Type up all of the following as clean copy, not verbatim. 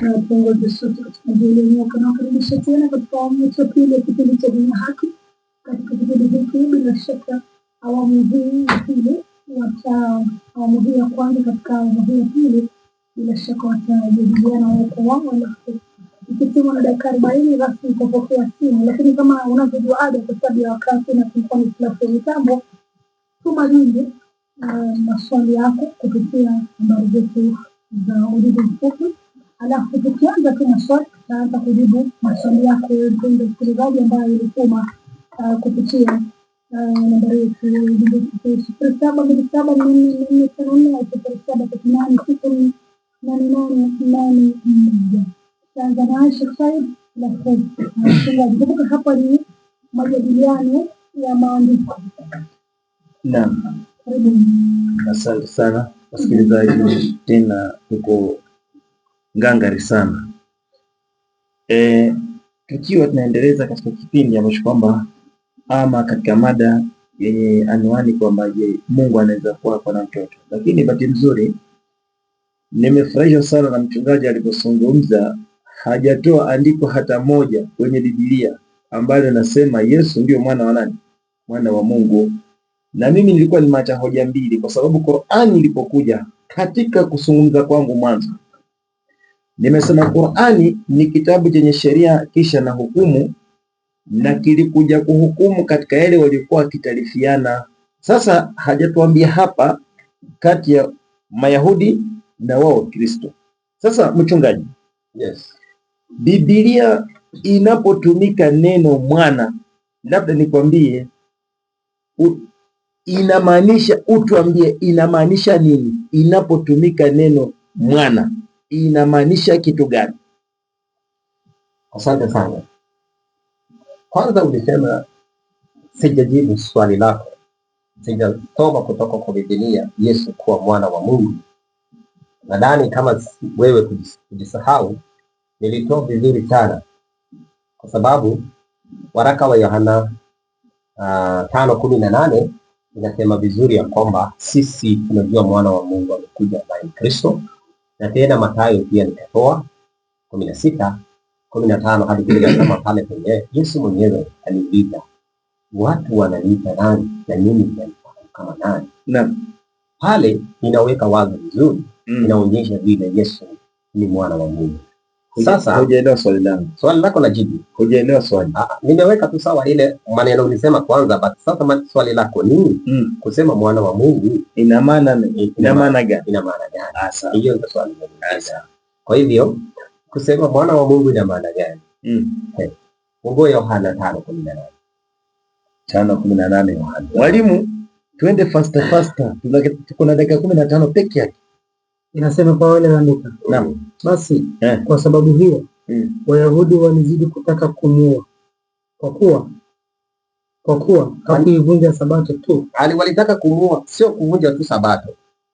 na tuongoze sote katika mwaka na kukaribisha tena katika awamu ya pili ya kipindi cha Dini na Haki. Katika kipindi hiki bila shaka awamu hii ya pili awamu hii ya kwanza, katika awamu hii ya pili bila shaka watajadiliana wao kwa wao, alafu ikitimwa na dakika 40 rasmi kupokea simu. Lakini kama unavyojua ada, kwa sababu ya wakati na kulikuwa ni hitilafu ya mitambo, tuma jumbe maswali yako kupitia nambari zetu za ujumbe mfupi, alafu tukianza tu maswali tutaanza kujibu maswali yako mpendwa msikilizaji ambayo ulituma kupitia nambari yetu ya ujumbe mfupi 0727443888. Tutaanza na Sheikh Said alafu mchungaji. Kumbuka hapa ni majadiliano ya maandiko. Naam. Asante sana wasikilizaji, tena tuko ngangari sana tukiwa tunaendeleza katika kipindi ambacho kwamba ama katika mada yenye anwani kwamba je, Mungu anaweza kuwa na mtoto. Lakini bahati nzuri nimefurahishwa sana na mchungaji alipozungumza, hajatoa andiko hata moja kwenye Biblia ambalo nasema Yesu ndio mwana wa nani? Mwana wa Mungu. Na mimi nilikuwa nimeacha hoja mbili, kwa sababu Qur'ani ilipokuja katika kuzungumza kwangu mwanzo nimesema Qur'ani ni kitabu chenye sheria kisha na hukumu, na kilikuja kuhukumu katika yale waliokuwa kitalifiana. Sasa hajatuambia hapa kati ya Mayahudi na wao Kristo. Sasa mchungaji, yes, Biblia inapotumika neno mwana, labda nikwambie inamaanisha, utuambie inamaanisha nini? Inapotumika neno mwana inamaanisha kitu gani? Asante sana. Kwanza ulisema sijajibu swali lako, sijasoma kutoka kwa Biblia Yesu kuwa mwana wa Mungu. Nadhani kama wewe kujisahau, nilitoa vizuri sana, kwa sababu waraka wa Yohana 5:18 inasema vizuri ya kwamba sisi tunajua mwana wa Mungu amekuja ambaye ni Kristo. Na tena Mathayo pia nikatoa 16:15 hadi 17 pale penye Yesu mwenyewe aliuliza, watu wananiita nani na mimi mnanifahamu kama nani? Na pale inaweka wazi vizuri, inaonyesha vile Yesu ni mwana wa Mungu. Sasa hujaelewa swali langu. Swali lako najibu. Hujaelewa swali. Nimeweka tu sawa ile maneno ulisema kwanza, but sasa swali lako ni kusema mwana wa Mungu ina maana gani? Ina maana gani? Hiyo ndio swali. Kwa hivyo kusema mwana wa Mungu ina maana gani? Funguo Yohana 5:18. 5:18 Yohana. Mwalimu, twende faster. Tuko na dakika 15 peke yake. Inasema kwa wale waandika. Naam. Basi kwa sababu hiyo Wayahudi walizidi kutaka kumuua, kwa kuwa hakuivunja sabato tu. Walitaka kumuua, sio kuvunja tu sabato,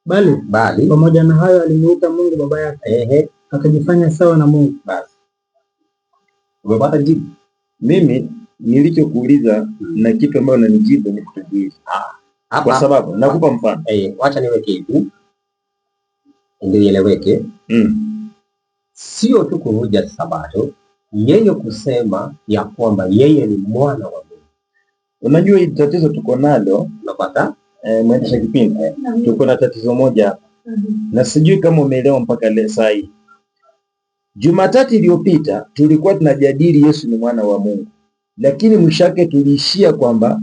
bali pamoja na hayo alimuita Mungu baba yake. Akajifanya sawa na Mungu. Basi umepata jibu. Mimi nilichokuuliza na kitu ambacho unanijibu ni kitu hiki. Kwa sababu nakupa mfano. Wacha niweke hivi ndio ieleweke. Sio tu kuvunja sabato, yeye kusema ya kwamba yeye ni mwana wa Mungu. Unajua hili tatizo tuko nalo, unapata mwendesha kipindi, tuko na tatizo moja na sijui kama umeelewa mpaka leo. Saa hii Jumatatu iliyopita tulikuwa tunajadili Yesu ni mwana wa Mungu, lakini mshake tuliishia kwamba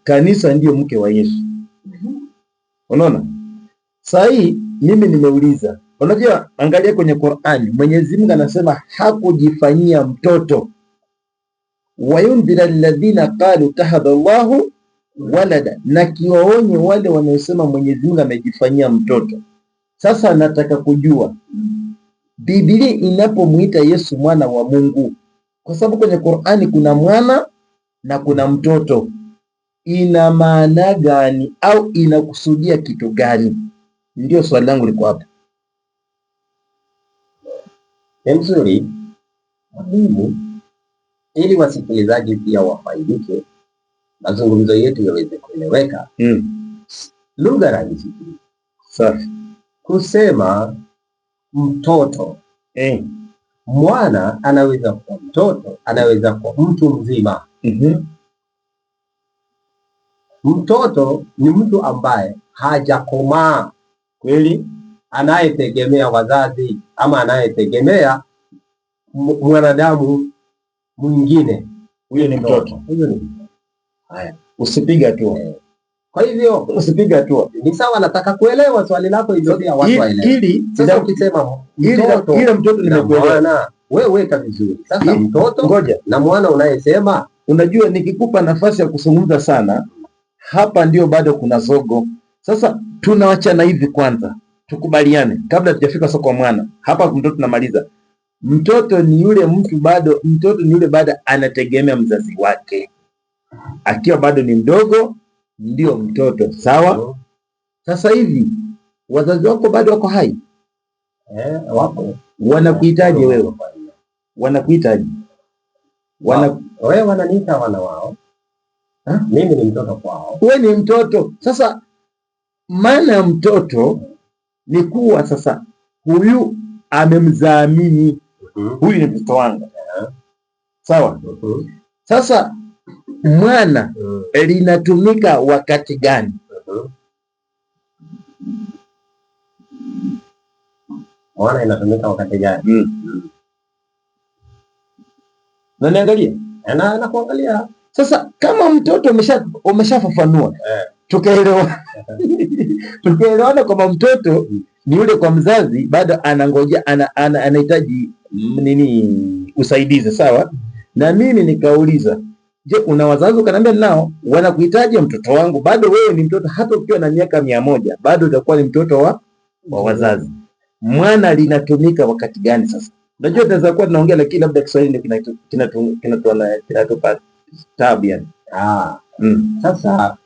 kanisa ndiyo mke wa Yesu. Unaona? Saa hii mimi nimeuliza, unajua angalia kwenye Qur'ani Mwenyezi Mungu anasema hakujifanyia mtoto. Wayundhira alladhina qalu tahadha Allahu walada, na kiwaonye wale wanaosema Mwenyezi Mungu amejifanyia mtoto. Sasa nataka kujua Biblia inapomuita Yesu mwana wa Mungu, kwa sababu kwenye Qur'ani kuna mwana na kuna mtoto, ina maana gani au inakusudia kitu gani? Ndio swali langu liko hapa. Mzuri muhimu, ili wasikilizaji pia wafaidike, mazungumzo yetu yaweze kueleweka. Lugha rahisi. Safi. Kusema mtoto Mwana anaweza kuwa mtoto, anaweza kuwa mtu mzima. Mtoto ni mtu ambaye hajakomaa kweli, anayetegemea wazazi ama anayetegemea mwanadamu mwingine. Huyo ni mtoto. Haya, usipiga hatua. Kwa hivyo usipiga hatua. Ni sawa, nataka kuelewa swali lako hivyo pia watu waelewe. Sasa ukisema mtoto, ile mtoto nimekuelewa. Wewe weka vizuri. Sasa mtoto ngoja na mwana unayesema, unajua nikikupa nafasi ya kuzungumza sana hapa ndio bado kuna zogo. Sasa tunawachana hivi kwanza. Tukubaliane kabla tujafika soko kwa mwana. Hapa mtoto tunamaliza. Mtoto ni yule mtu bado, mtoto ni yule bado anategemea mzazi wake. Akiwa bado ni mdogo ndio mtoto, sawa? Sasa hivi wazazi wako bado wako hai? Wapo. Wanakuhitaji wewe? Wanakuhitaji? Wewe wananiita wana wao. Mimi ni mtoto kwao. Wewe ni mtoto. Sasa maana ya mtoto ni kuwa sasa huyu amemzaa mimi. Huyu ni mtoto wangu. Sawa? Sasa mwana linatumika wakati gani? Mwana inatumika wakati gani? Na niangalia. Na kuangalia. Sasa kama mtoto umeshafafanua, tukaelewa. Tukaelewana kwamba mtoto ni yule kwa mzazi bado anangojea, anahitaji nini, usaidizi, sawa? Na mimi nikauliza, je, una wazazi? Ukaniambia nao. Wanakuhitaji mtoto wangu, bado wewe ni mtoto, hata ukiwa na miaka 100 bado utakuwa ni mtoto wa wazazi. Mwana linatumika wakati gani sasa? Unajua tunaweza kuwa tunaongea lakini labda Kiswahili kinatupa tabu yani. Sasa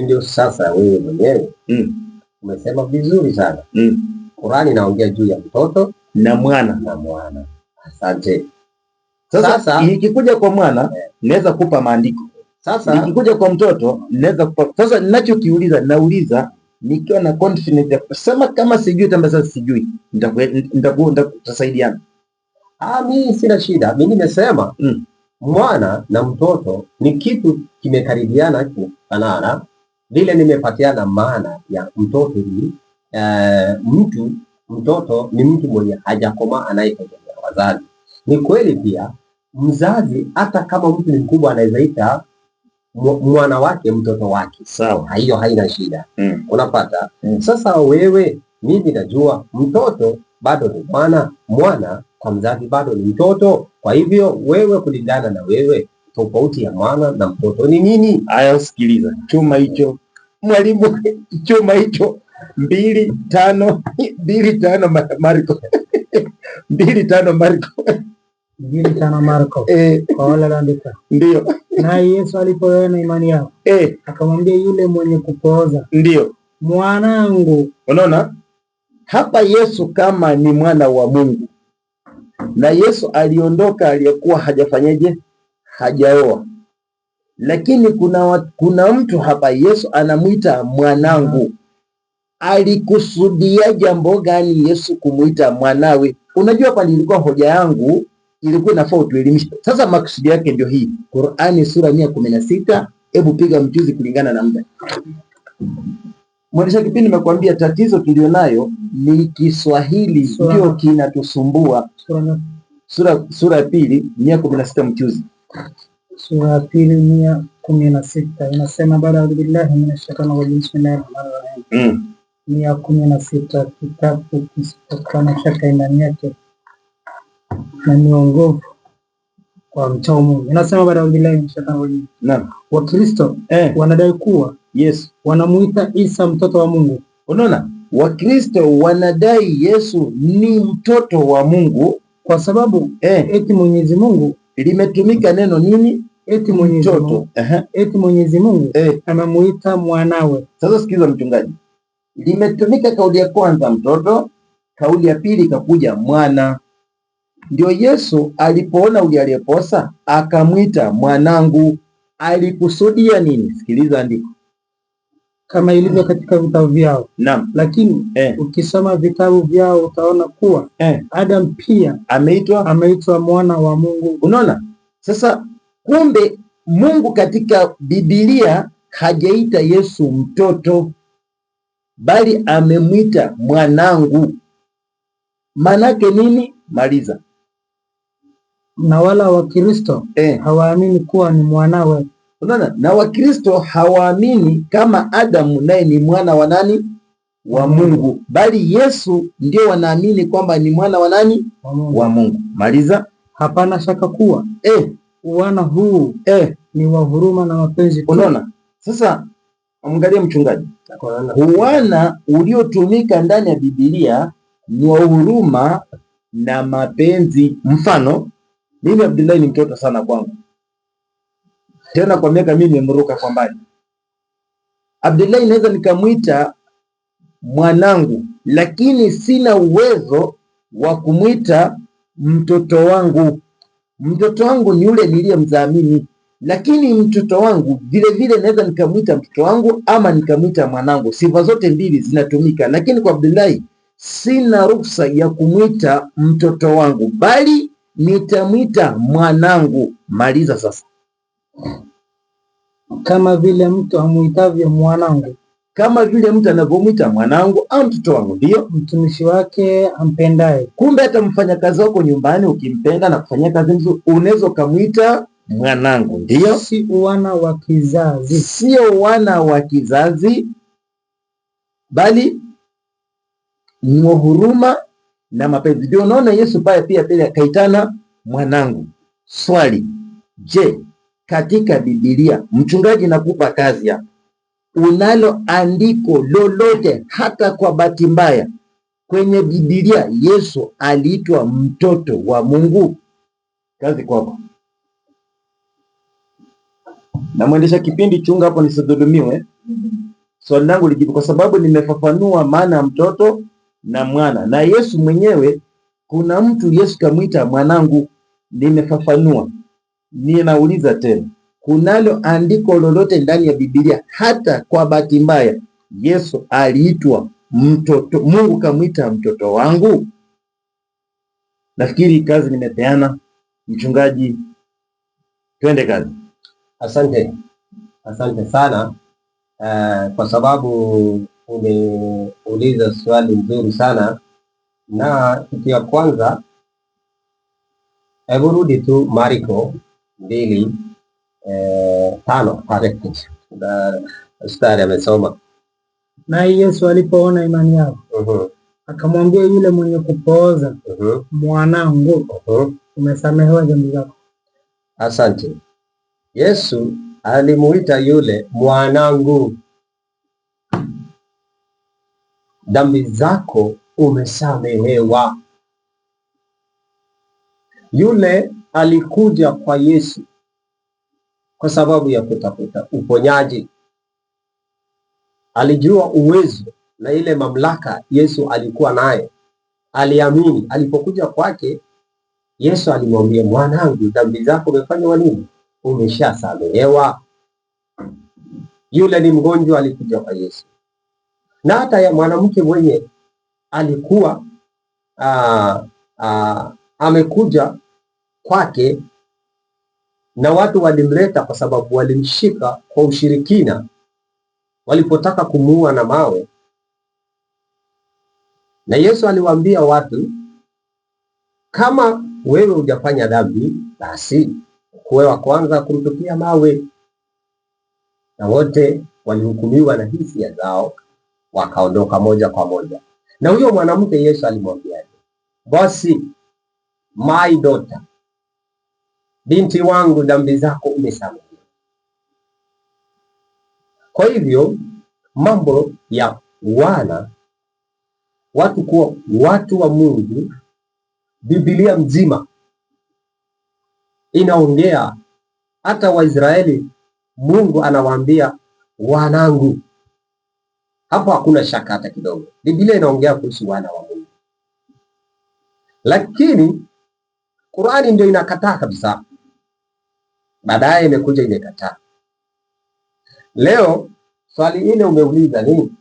ndio sasa wewe mwenyewe umesema vizuri sana. Qur'ani inaongea juu ya mtoto na mwana. Asante. Sasa ikikuja kwa mwana naweza kupa maandiko. Sasa ikikuja kwa mtoto naweza kupa. Sasa ninachokiuliza nauliza nikiwa na confidence ya kusema kama sijui tamba. Sasa sijui tutasaidiana. Mimi sina shida. Mimi nimesema mwana na mtoto ni kitu kimekaribiana, kimefanana. Vile nimepatiana maana ya mtoto ni mtoto ni mtu mwenye hajakomaa anayetegemea wazazi. Ni kweli pia mzazi hata kama mtu ni mkubwa anaweza ita mwana wake mtoto wake. Sawa. Hiyo haina shida. Unapata? Sasa wewe, mimi najua mtoto bado ni mwana kwa mzazi bado ni mtoto. Kwa hivyo wewe, kulingana na wewe, tofauti ya mwana na mtoto ni nini? Aya, sikiliza. Chuma hicho mwalimu, chuma hicho 2:5 Marko 2:5 Marko 2:5 Marko. Kwa wale wanaandika. Ndio. Na Yesu alipoona imani yao, akamwambia yule mwenye kupooza, ndio, mwanangu. Unaona? Hapa Yesu kama ni mwana wa Mungu. Na Yesu aliondoka aliyekuwa hajafanyaje? Hajaoa. Lakini kuna mtu hapa Yesu anamuita mwanangu. Alikusudia jambo gani Yesu kumuita mwanawe? Unajua hapa nilikuwa hoja yangu ilikuwa inafaa utuelimishe. Sasa maksudi yake ndio hii. Qur'ani sura 116, hebu piga mchuzi kulingana na muda. Mwendesha kipindi nimekuambia tatizo tulionayo ni Kiswahili ndio kinatusumbua. Sura ya 2 116 mchuzi. Sura ya 2 116 inasema baada billahi minashaitanir rajim bismillahirrahmanirrahim. 116 kitabu kisichokuwa na shaka ndani yake na miongozo kwa mchao Mungu. Inasema baada billahi minashaitanir rajim. Naam. Wakristo wanadai kuwa wanamuita Isa mtoto wa Mungu. Unaona? Wakristo wanadai Yesu ni mtoto wa Mungu kwa sababu eti Mwenyezi Mungu limetumika neno nini? Eti Mwenyezi Mungu. Eti Mwenyezi Mungu anamuita mwanawe. Sasa sikiza mchungaji. Limetumika kauli ya kwanza mtoto, kauli ya pili kakuja mwana. Ndio Yesu alipoona ule aliyeposa akamwita mwanangu. Alikusudia nini? Sikiliza andiko. kama ilivyo katika vitabu vyao. Naam. Lakini ukisoma vitabu vyao utaona kuwa Adam pia ameitwa mwana wa Mungu. Unaona? Sasa kumbe Mungu katika Biblia hajaita Yesu mtoto, bali amemwita mwanangu. Manake nini? Maliza. Na wala Wakristo hawaamini kuwa ni mwanawe. Unaona? Na Wakristo hawaamini kama Adamu naye ni mwana wa nani? Wa Mungu, bali Yesu ndio wanaamini kwamba ni mwana wa nani? Wa Mungu. Maliza. Hapana shaka kuwa uwana huu ni wa huruma na mapenzi tu. Unaona? Sasa angalia mchungaji, uwana uliotumika ndani ya Biblia ni wa huruma na mapenzi. Mfano, mimi Abdullahi ni mtoto sana kwangu, tena kwa miaka mimi nimeruka kwa mbali. Abdullahi naweza nikamwita mwanangu, lakini sina uwezo wa kumwita mtoto wangu. Mtoto wangu ni yule niliyemdhamini, lakini mtoto wangu vile vile naweza nikamwita mtoto wangu ama nikamwita mwanangu. Sifa zote mbili zinatumika, lakini kwa Abdullahi sina ruhusa ya kumwita mtoto wangu, bali nitamwita mwanangu. Maliza sasa. Kama vile mtu amuitavyo mwanangu, kama vile mtu anavyomwita mwanangu au mtoto wangu, ndio mtumishi wake ampendaye. Kumbe hata mfanyakazi wako nyumbani ukimpenda na kufanyia kazi nzuri, unaweza ukamwita mwanangu, ndio. Si wana wa kizazi, sio wana wa kizazi, bali ni huruma na mapenzi. Ndio unaona Yesu pia kaitana mwanangu. Swali, je, katika Biblia, mchungaji, nakupa kazi hapa, unalo andiko lolote hata kwa bahati mbaya kwenye Biblia Yesu aliitwa mtoto wa Mungu? Kazi kwako. Na mwendesha kipindi, chunga hapo nisidhulumiwe. Swali langu lijibu, kwa sababu nimefafanua maana ya mtoto na mwana, na Yesu mwenyewe kuna mtu Yesu kamwita mwanangu, nimefafanua. Ninauliza tena, kunalo andiko lolote ndani ya Biblia hata kwa bahati mbaya Yesu aliitwa mtoto, Mungu kamwita mtoto wangu? Nafikiri kazi nimepeana. Mchungaji, twende kazi. Asante sana kwa sababu umeuliza swali nzuri sana. Na kitu ya kwanza, hebu rudi tu Marko 2:5 pale ustari amesoma. Naye Yesu alipoona imani yao akamwambia yule mwenye kupooza, mwanangu, umesamehewa dhambi zako. Asante. Yesu alimuita yule mwanangu, dhambi zako umesamehewa. Yule alikuja kwa Yesu kwa sababu ya kutafuta uponyaji. Alijua uwezo na ile mamlaka Yesu alikuwa naye, aliamini. Alipokuja kwake Yesu alimwambia, mwanangu, dhambi zako umefanywa nini? Umeshasamehewa. Yule ni mgonjwa, alikuja kwa Yesu. Na hata ya mwanamke mwenye alikuwa amekuja kwake, na watu walimleta kwa sababu walimshika kwa ushirikina walipotaka kumuua na mawe. Na Yesu aliwaambia watu, kama wewe hujafanya dhambi, basi kuwe wa kwanza kumtupia mawe. Na wote walihukumiwa na hisia zao, wakaondoka moja kwa moja. Na huyo mwanamke Yesu alimwambia, basi, my daughter, binti wangu, dhambi zako umesamehewa. Kwa hivyo mambo ya watu kuwa watu wa Mungu, Biblia mzima inaongea. Hata Waisraeli Mungu anawaambia wanangu. Hapo hakuna shaka hata kidogo. Biblia inaongea kuhusu wana wa Mungu, lakini Qur'ani ndio inakataa kabisa. Baadaye imekuja imekataa. Leo swali ile umeuliza ni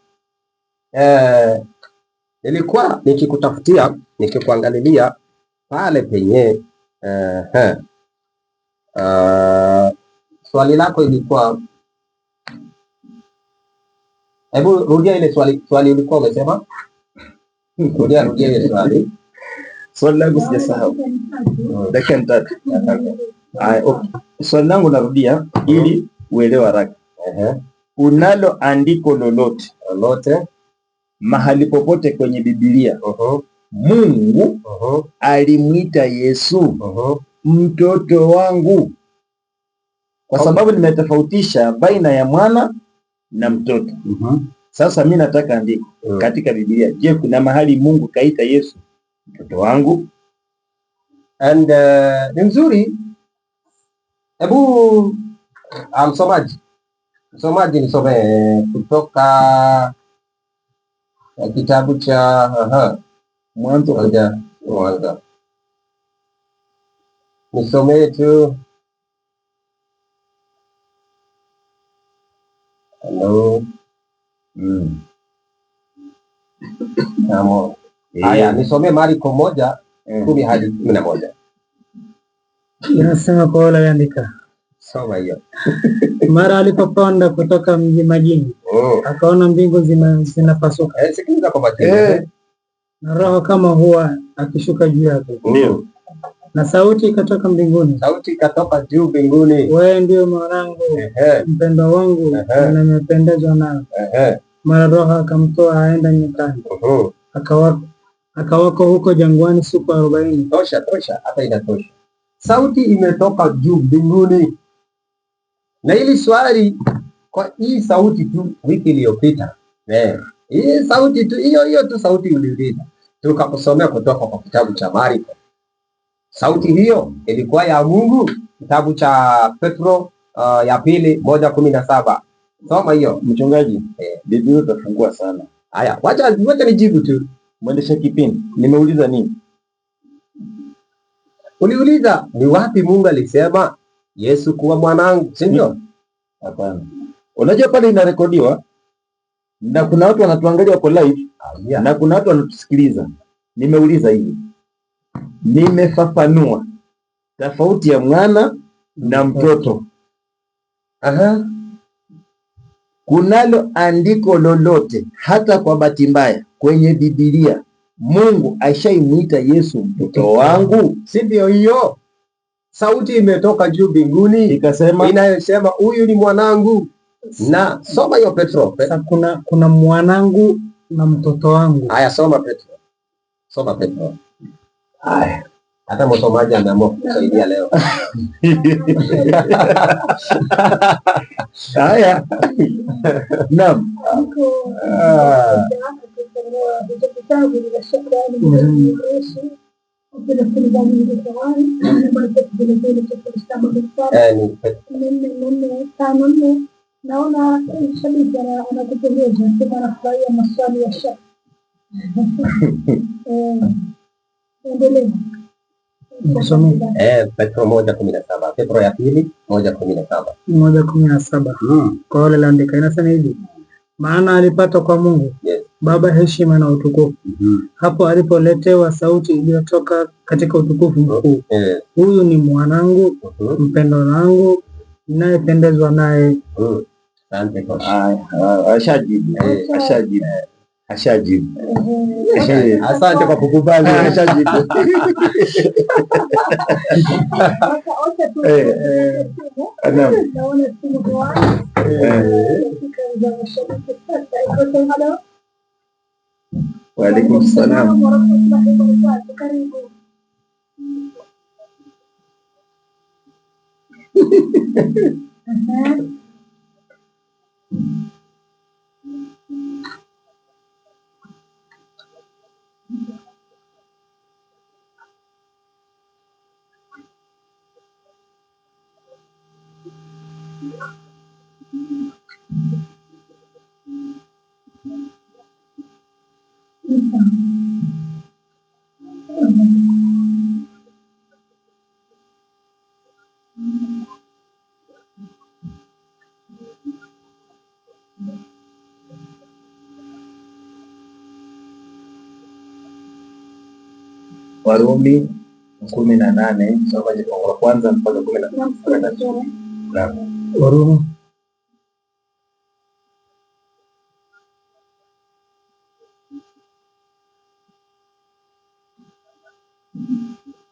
nilikuwa nikikutafutia nikikuangalilia pale penye swali lako ilikuwa, hebu rudia ile swali ulikuwa umesema. Rudia ile swali. Swali langu sijasahau. Dakika tatu. Okay. Swali langu narudia ili uelewe haraka. Unalo andiko lolote mahali popote kwenye Biblia Mungu alimwita Yesu mtoto wangu? Kwa sababu nimetofautisha baina ya mwana na mtoto. Sasa mimi nataka andiko katika Biblia. Je, kuna mahali Mungu kaita Yesu mtoto wangu? And ni nzuri. Hebu msomaji nisome kutoka kitabu cha Mwanzo. Nisomee tu. Hello. Haya, nisomee Marko 1:10-11. Inasema kwa wale andika. Soma hiyo. Mara alipopanda kutoka mji majini, akaona mbingu zinapasuka. Sikiliza kwa makini. Na Roho kama huwa akishuka juu yake. Ndio. Na sauti ikatoka mbinguni. Sauti ikatoka juu mbinguni. Wewe ndio mwanangu mpendwa wangu, na nimependezwa nawe. Mara Roho akamtoa aenda nyikani. Akawako huko jangwani siku 40. Tosha, hata inatosha. Sauti imetoka juu mbinguni. Na hili swali kwa hii sauti tu wiki iliyopita. Hii sauti tu hiyo tu sauti uliuliza. Tukakusomea kutoka kwa kitabu cha Marko. Sauti hiyo ilikuwa ya Mungu, kitabu cha Petro ya pili 1:17. Soma hiyo mchungaji. Biblia utafungua sana. Haya, wacha nijibu tu. Mwendesha kipindi, nimeuliza nini? Uliuliza ni wapi Mungu alisema Yesu kuwa mwanangu, si ndio? Hapana. Unajua pale inarekodiwa na kuna watu wanatuangalia kwa live na kuna watu wanatusikiliza. Nimeuliza hivi. Nimefafanua tofauti ya mwana na mtoto. Kunalo andiko lolote hata kwa bahati mbaya kwenye Biblia Mungu aishaimuita Yesu mtoto wangu? Si ndio hiyo? Sauti imetoka juu mbinguni ikasema, inayosema huyu ni mwanangu. Na soma hiyo Petro. Kuna mwanangu na mtoto wangu. Haya, soma Petro. Haya. Hata msomaji ameamua kusaidia leo. Haya. Naam. Naona shabiki anakupendeza, sema anafurahia maswali ya shaka. Endelea. Petro 1:17. Petro ya pili 1:17. 1:17. Kwa wale laandika inasema hivi. Maana alipata kwa Mungu Baba heshima na utukufu. Hapo alipoletewa sauti iliyotoka katika utukufu mkuu. Huyu ni mwanangu mpendwa wangu, ninayependezwa naye. Ashajibu. Asante kwa kukubali. Ashajibu. Wa alaikum salaam. Warumi 18 soma fungu la kwanza mpaka 13.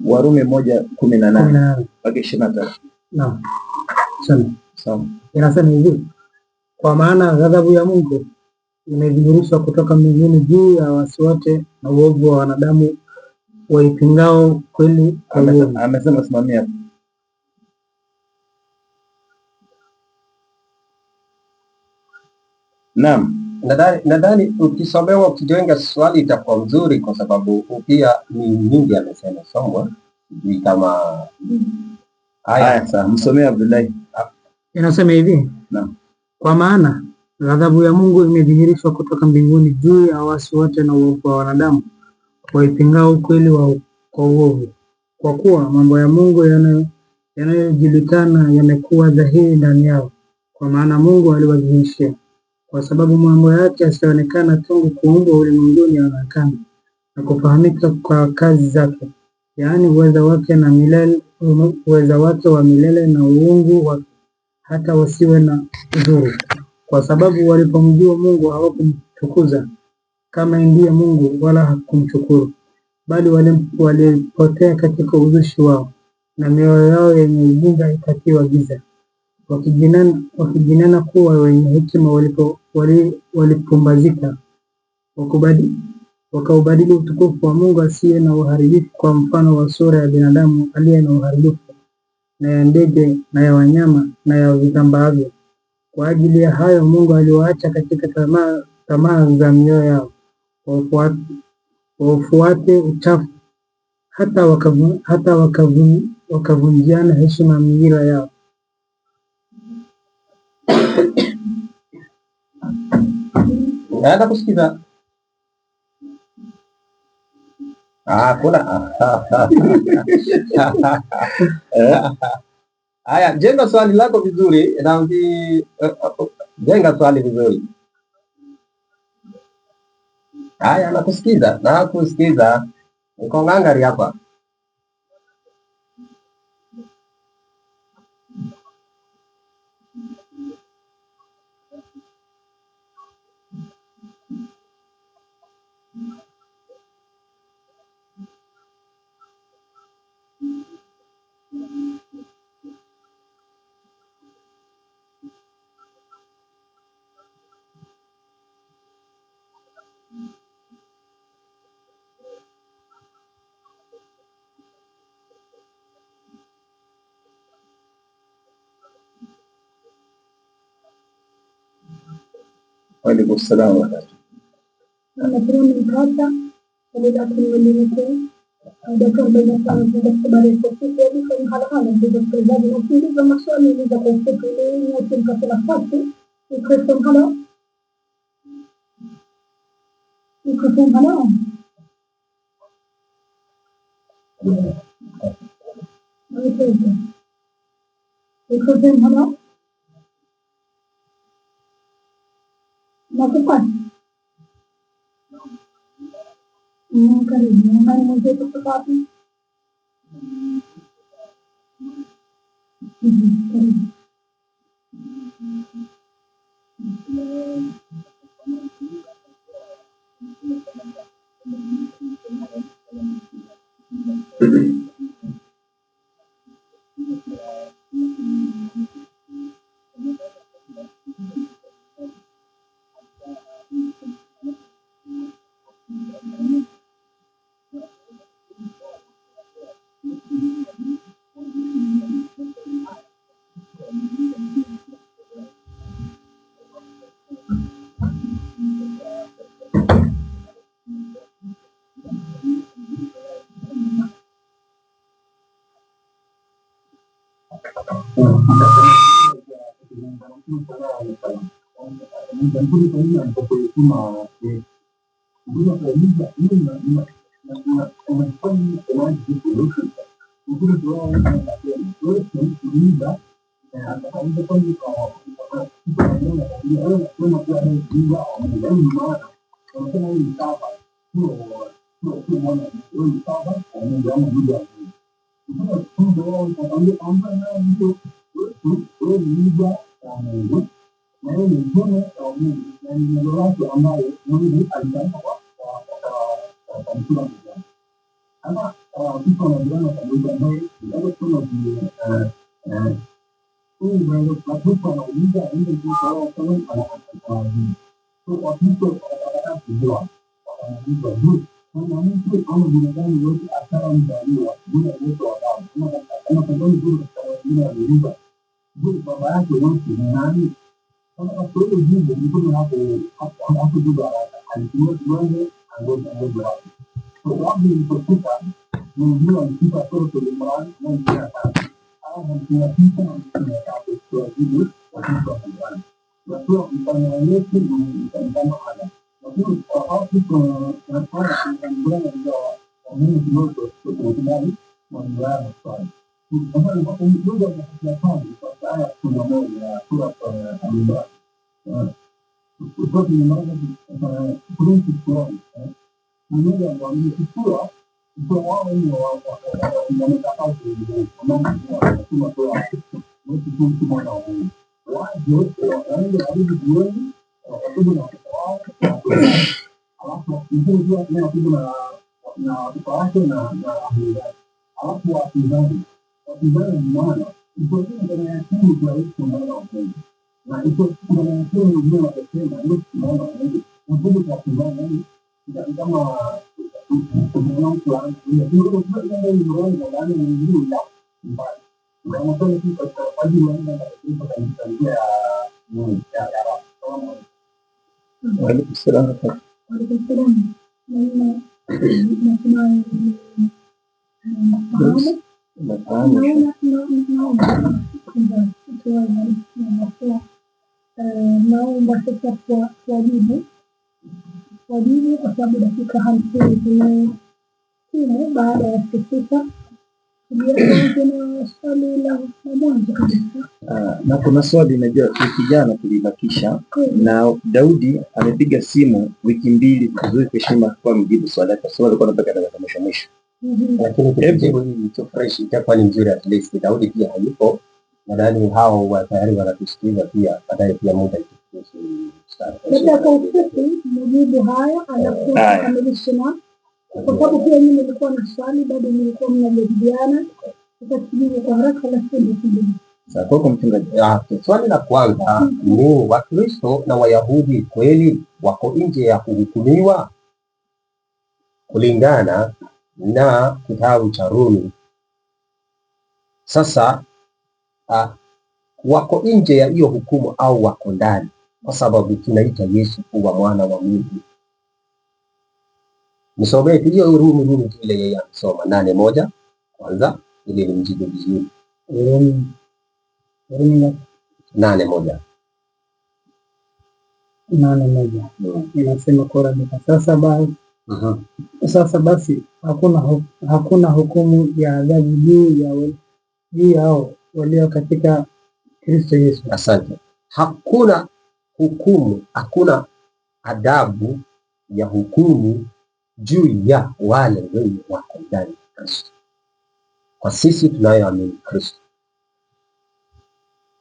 Warumi 1:18 mpaka 23. Naam. Sawa. Inasema hivi: kwa maana ghadhabu ya Mungu imedhihirishwa kutoka mbinguni juu ya wasi wote na uovu wa wanadamu waipingao kweli. Amesema simamia. Naam. Nadhani ukisomewa ukijenga swali itakuwa mzuri, kwa sababu pia ni nyingi amesema somwa ni kama haya. Sasa msomea Abdullahi. Inasema hivi: naam, kwa maana ghadhabu ya Mungu imedhihirishwa kutoka mbinguni juu ya wasi wote na uovu wa wanadamu waipingao ukweli kwa uovu, kwa kuwa mambo ya Mungu yanayojulikana yamekuwa dhahiri ndani yao, kwa maana Mungu aliwadhihirishia. Kwa sababu mambo yake yasiyoonekana tangu kuumbwa ulimwenguni yanaonekana na kufahamika kwa kazi zake, yaani uweza wake wa milele na uungu wake, hata wasiwe na udhuru. Kwa sababu walipomjua Mungu hawakumtukuza kama ndiye Mungu wala hakumshukuru, bali walipotea katika uzushi wao, na mioyo yao yenye ujinga ikatiwa giza. Wakijinena kuwa wenye hekima walipumbazika, wakaubadili utukufu wa Mungu asiye na uharibifu kwa mfano wa sura ya binadamu aliye na uharibifu, na ya ndege na ya wanyama na ya vitambaavyo. Kwa ajili ya hayo Mungu aliwaacha katika tamaa za mioyo yao, waufuate uchafu, hata wakavunjiana heshima miila yao. Naenda kusikiza. Kuna haya, jenga swali lako vizuri na jenga swali vizuri. Haya, nakusikiza. Niko ngangari hapa. Waalaikum salaam wa rahmatullahi. Lakukan. Karibu mwenzetu tutapi. Karibu. Naomba sasa kuwajibu kwa sababu dakika 50 zimetimu baada ya kufika. Na swali la mwanzo kabisa. Na kuna swali najua wiki jana tulibakisha na Daudi amepiga simu wiki mbili kuzuia heshima kwa mjibu swali lake. Swali alikuwa anataka darasa mwisho. Lakini kijibu hii ni fresh, itakuwa ni nzuri. At least Daudi pia hayupo, nadhani hao wa tayari wanatusikiliza pia, baadaye pia muda itakuhusu labda kwa ufupi mjibu haya alafu kamilisha, kwa sababu pia mimi nilikuwa na swali bado nilikuwa mnajadiliana. Sasa tujibu kwa haraka na fundi. Sasa kwa mchungaji, swali la kwanza ni Wakristo na Wayahudi kweli wako nje ya kuhukumiwa? Kulingana na kitabu cha Rumi. Sasa wako nje ya hiyo hukumu au wako ndani? Kwa sababu tunaita Yesu kuwa mwana wa Mungu. Nisomee hiyo Rumi ile yeye amesoma 8:1 kwanza ili nimjibu vizuri. Rumi 8:1 inasema kwa sasa basi hakuna hukumu ya adhabu juu yao walio katika Kristo Yesu. Asante. Hakuna hukumu, hakuna adhabu ya hukumu juu ya wale wenye wako ndani ya Kristo. Kwa sisi tunayoamini Kristo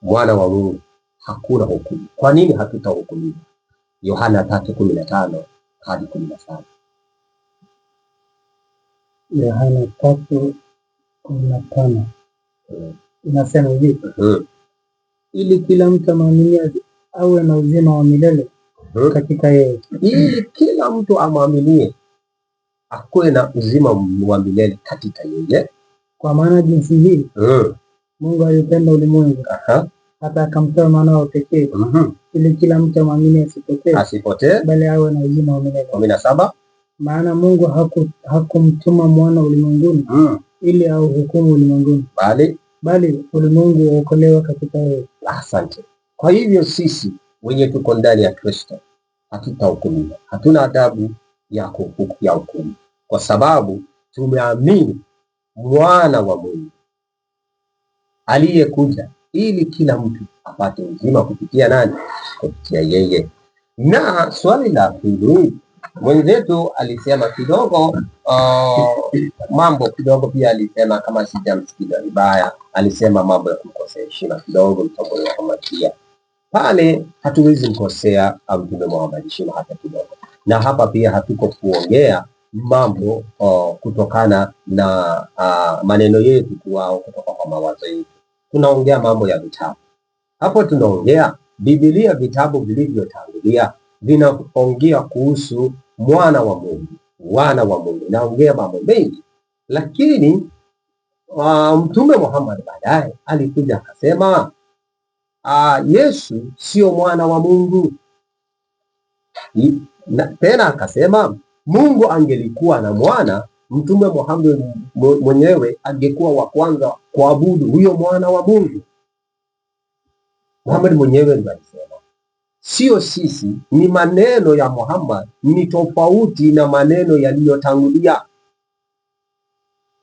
mwana wa Mungu, hakuna hukumu. Kwa nini hatutahukumiwa? Yohana 3:15 hadi 17. Yohana 3:15 inasema hivi, ili kila mtu amwaminie awe na uzima wa milele katika yeye. Ili kila mtu amwaminie akuwe na uzima wa milele katika yeye. Kwa maana jinsi hii Mungu alipenda ulimwengu hata akamtoa mwanawe pekee, ili kila mtu amwaminie asipotee bali awe na uzima wa milele. 17. Maana Mungu hakumtuma mwana ulimwenguni ili auhukumu ulimwenguni, bali ulimwengu uokolewa katika yeye. Asante. Kwa hivyo sisi wenye tuko ndani ya Kristo hatutahukumiwa, hatuna adhabu ya hukumu, kwa sababu tumeamini mwana wa Mungu aliyekuja ili kila mtu apate uzima kupitia nani? Kupitia yeye. Na swali la pili Mwenzetu alisema kidogo mambo kidogo pia alisema, kama sijamsikiza vibaya, alisema mambo ya kumkosea heshima kidogo Mtume Muhammad. Pia pale hatuwezi mkosea Mtume Muhammad heshima hata kidogo, na hapa pia hatuko kuongea mambo kutokana na maneno yetu tu au kutoka kwa mawazo yetu. Tunaongea mambo ya vitabu. Hapo tunaongea Biblia, vitabu vilivyotangulia vinaongea kuhusu mwana wa Mungu, wana wa Mungu, naongea mambo mengi, lakini Mtume Muhammad baadaye alikuja akasema Yesu sio mwana wa Mungu. Tena akasema Mungu angelikuwa na mwana, Mtume Muhammad mwenyewe angekuwa wa kwanza kuabudu huyo mwana wa Mungu. Muhammad mwenyewe ndiye alisema, sio sisi. Ni maneno ya Muhammad, ni tofauti na maneno yaliyotangulia.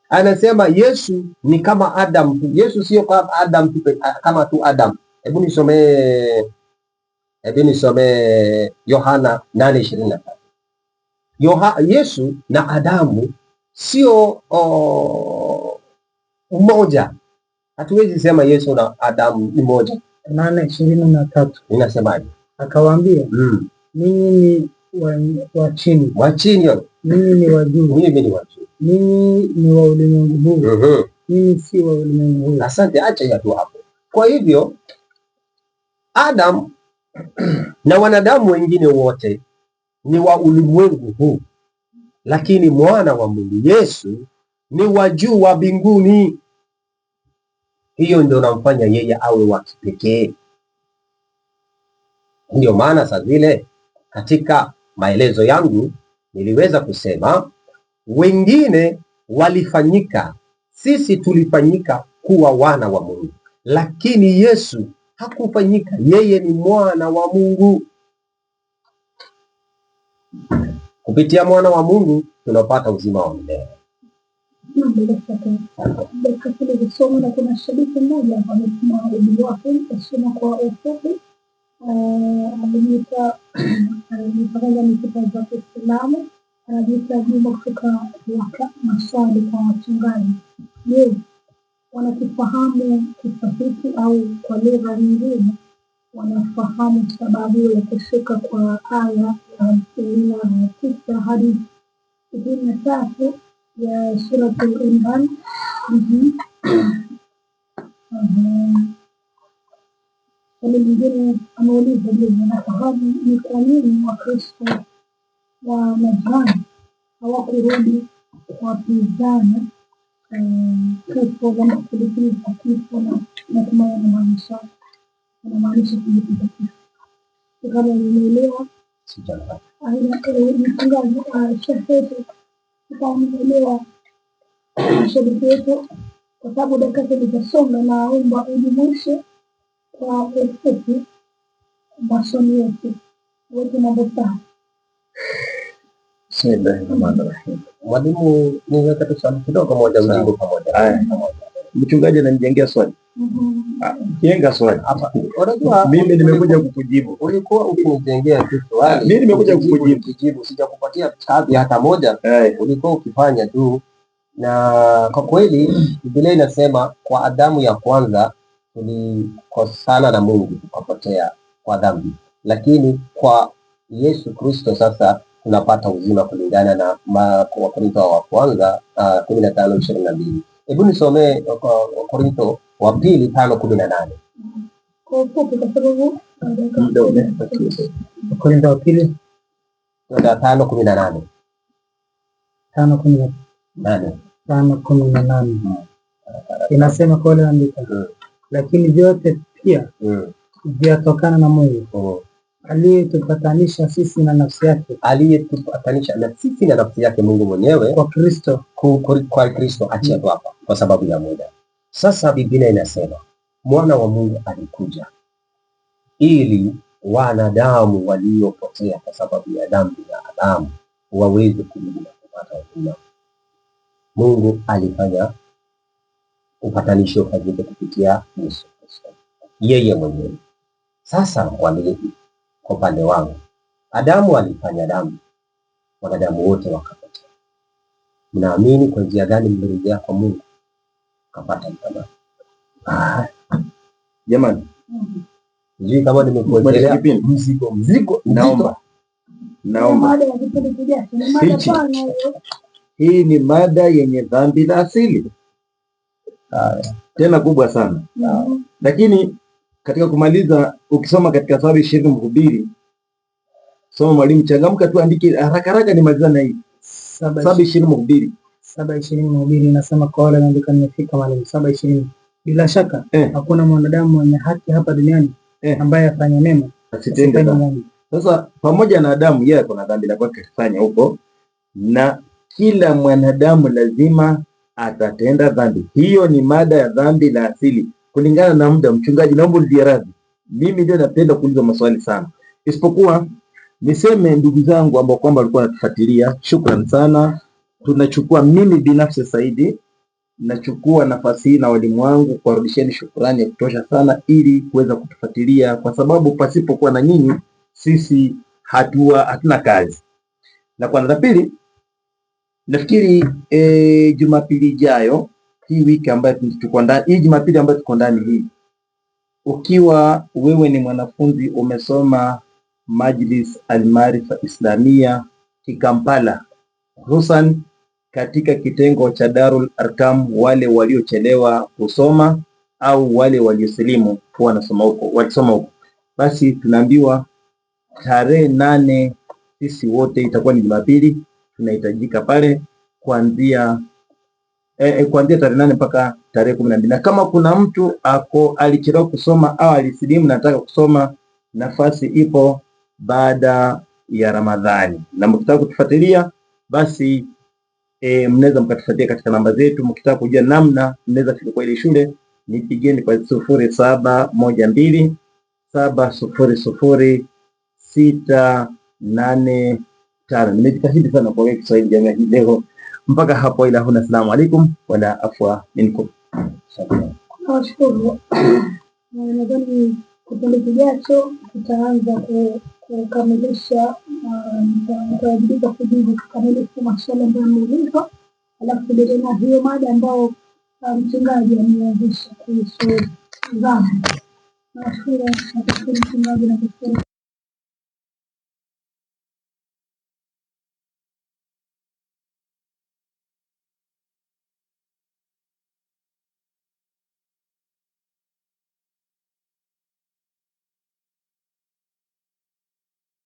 Anasema Yesu ni kama Adam tu. Yesu sio kama Adam tu, kama tu Adam. Hebu nisome Yohana 8:23. Yesu na Adamu sio mmoja. Hatuwezi sema Yesu na Adamu ni moja. 8:23 inasemaje? Akawaambia, ninyi ni wa chini, mimi ni wa juu. Ninyi ni wa ulimwengu huu, mimi si wa ulimwengu huu. Asante, acha ya tu hapo. Kwa hivyo Adam na wanadamu wengine wote ni wa ulimwengu huu, lakini mwana wa Mungu Yesu ni wa juu wa mbinguni. Hiyo ndio namfanya yeye awe wa kipekee. Ndio maana saa zile katika maelezo yangu niliweza kusema wengine walifanyika, sisi tulifanyika kuwa wana wa Mungu, lakini Yesu hakufanyika. Yeye ni mwana wa Mungu. Kupitia mwana wa Mungu tunapata uzima wa milele. Na kuna shabiki mmoja amesema ujumbe wake asema kwa ufupi, anajiita ni kipa za Kiislamu, anajiita jumba kutoka Waka. Maswali kwa wachungaji: je, wanakifahamu kisa hiki au kwa lugha nyingine wanafahamu sababu ya kushuka kwa aya ya 59 hadi 63 ya Suratul Imran? Swali lingine ameuliza, je, wanafahamu ni kwa nini Wakristo wa Najran hawakurudi kuwapigana kifo na kulipiza kifo na kama wanamaanisha kulipiza kifo? Kama umeelewa mchungaji Shafeti, kama umeelewa mashabiki wetu, kwa sababu dakika zitasonga, naomba ujumuishe kwa ufupi masomo yetu wote mabota. Mwalimu, niweka tu swali kidogo moja ujibu pamoja. Mchungaji ananijengea swali. Jenga swali. Unajua mimi nimekuja kukujibu. Ulikuwa ukinijengea tu swali. Mimi nimekuja kukujibu. Sijakupatia kazi hata moja. Ulikuwa ukifanya tu. Na kwa kweli Biblia inasema kwa Adamu ya kwanza tulikosana na Mungu tukapotea kwa dhambi, lakini kwa Yesu Kristo sasa tunapata uzima kulingana na Wakorintho wa kwanza 15:22. Hebu nisomee Wakorintho wa pili 5:18. Kwa ufupi kwa sababu Wakorintho wa pili 5:18. 5:18 inasema kwa wale andika, lakini vyote pia vyatokana na Mungu aliyetupatanisha sisi na nafsi yake, Mungu mwenyewe kwa Kristo. Kwa Kristo, achia tu hapa kwa sababu ya muda. Sasa Biblia inasema mwana wa Mungu alikuja ili wanadamu waliopotea kwa sababu ya dhambi ya Adamu waweze kurudi na kupata uzima. Mungu alifanya upatanisho ufanyike kupitia Yesu Kristo, yeye mwenyewe. Sasa kwa upande wangu, Adamu alifanya dhambi, wanadamu wote wakapotea. Mnaamini kwa njia gani mlirejea kwa Mungu kapata msamaha? Jamani, sijui kama nimekuelezea mzigo. Naomba hii ni mada yenye dhambi la asili tena kubwa sana. Lakini katika kumaliza, ukisoma katika 7:20 Mhubiri, soma mwalimu, changamka tu, andike haraka haraka nimaliza na hii 7:20 Mhubiri. 7:20 Mhubiri inasema, kwa wale wanaandika nimefika mwalimu. 7:20, bila shaka hakuna mwanadamu mwenye haki hapa duniani ambaye afanye mema asitende dhambi. Sasa pamoja na Adamu, yeye kuna dhambi la kwake kufanya huko, na kila mwanadamu lazima atatenda dhambi. Hiyo ni mada ya dhambi la asili. Kulingana na muda, mchungaji, naomba ulizie radhi, mimi ndio napenda kuuliza maswali sana. Isipokuwa niseme ndugu zangu ambao kwamba walikuwa wanatufuatilia, shukrani sana. Tunachukua, mimi binafsi Saidi nachukua nafasi hii na walimu wangu kuwarudisheni shukrani ya kutosha sana, ili kuweza kutufuatilia, kwa sababu pasipokuwa na nyinyi sisi hatuna kazi. Na kwa namba pili, nafikiri Jumapili ijayo, hii wiki ambayo tuko ndani, hii Jumapili ambayo tuko ndani hii, ukiwa wewe ni mwanafunzi umesoma Majlis Al-Maarifa Islamia Kikampala, hususan katika kitengo cha Darul Arkam, wale waliochelewa kusoma au wale waliosilimu wanasoma huko, walisoma huko, basi tunaambiwa tarehe 8 sisi wote itakuwa ni Jumapili, tunahitajika pale kuanzia tarehe 8 mpaka tarehe 12. Na kama kuna mtu alichelewa kusoma au alisilimu na anataka kusoma, nafasi ipo baada ya Ramadhani. Na mkitaka kutufuatilia, basi mnaweza mkatufuatilia katika namba zetu. Mkitaka kujua namna mnaweza fika kwa ile shule, nipigeni kwa 0712 700 685. Nimejitahidi sana kwa Kiswahili jamii hii leo mpaka hapo, ila huna. Asalamu alaikum wala afwa minkum. Nashukuru. Nadhani kipindi kijacho tutaanza kukamilisha kuwajibika kujibu kikamilifu maswali ambayo yameulizwa, alafu tuendelee na hiyo mada ambayo mchungaji ameanzisha kuhusu dhambi. Nashukuru mchungaji na kushukuru